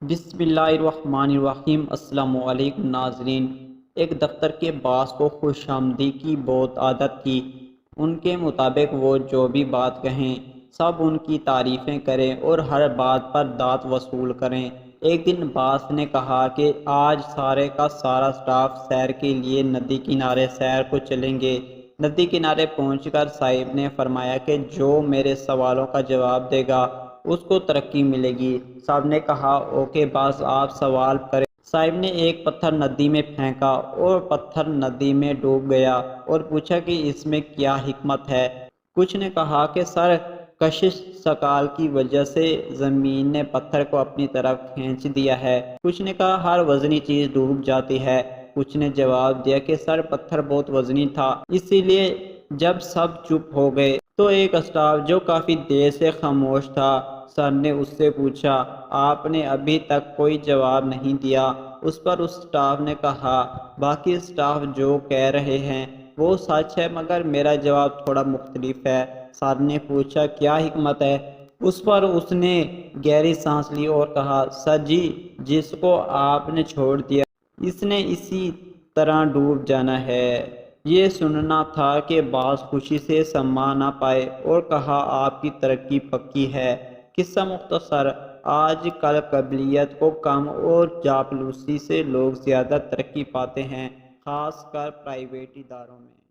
بسم اللہ الرحمن الرحیم۔ السلام علیکم ناظرین۔ ایک دفتر کے باس کو خوش آمدی کی بہت عادت تھی۔ ان کے مطابق وہ جو بھی بات کہیں سب ان کی تعریفیں کریں اور ہر بات پر داد وصول کریں۔ ایک دن باس نے کہا کہ آج سارے کا سارا سٹاف سیر کے لیے ندی کنارے سیر کو چلیں گے۔ ندی کنارے پہنچ کر صاحب نے فرمایا کہ جو میرے سوالوں کا جواب دے گا اس کو ترقی ملے گی۔ صاحب نے کہا اوکے باس، آپ سوال کریں۔ صاحب نے ایک پتھر ندی میں پھینکا اور پتھر ندی میں ڈوب گیا اور پوچھا کہ اس میں کیا حکمت ہے۔ کچھ نے کہا کہ سر، کشش ثقال کی وجہ سے زمین نے پتھر کو اپنی طرف کھینچ دیا ہے۔ کچھ نے کہا ہر وزنی چیز ڈوب جاتی ہے۔ کچھ نے جواب دیا کہ سر، پتھر بہت وزنی تھا، اسی لیے جب سب چپ ہو گئے تو ایک اسٹاف جو کافی دیر سے خاموش تھا، سر نے اس سے پوچھا آپ نے ابھی تک کوئی جواب نہیں دیا۔ اس پر اس اسٹاف نے کہا باقی اسٹاف جو کہہ رہے ہیں وہ سچ ہے، مگر میرا جواب تھوڑا مختلف ہے۔ سر نے پوچھا کیا حکمت ہے؟ اس پر اس نے گہری سانس لی اور کہا سر جی، جس کو آپ نے چھوڑ دیا اس نے اسی طرح ڈوب جانا ہے۔ یہ سننا تھا کہ باس خوشی سے سما نہ پائے اور کہا آپ کی ترقی پکی ہے۔ قصہ مختصر، آج کل قابلیت کو کم اور چاپلوسی سے لوگ زیادہ ترقی پاتے ہیں، خاص کر پرائیویٹ اداروں میں۔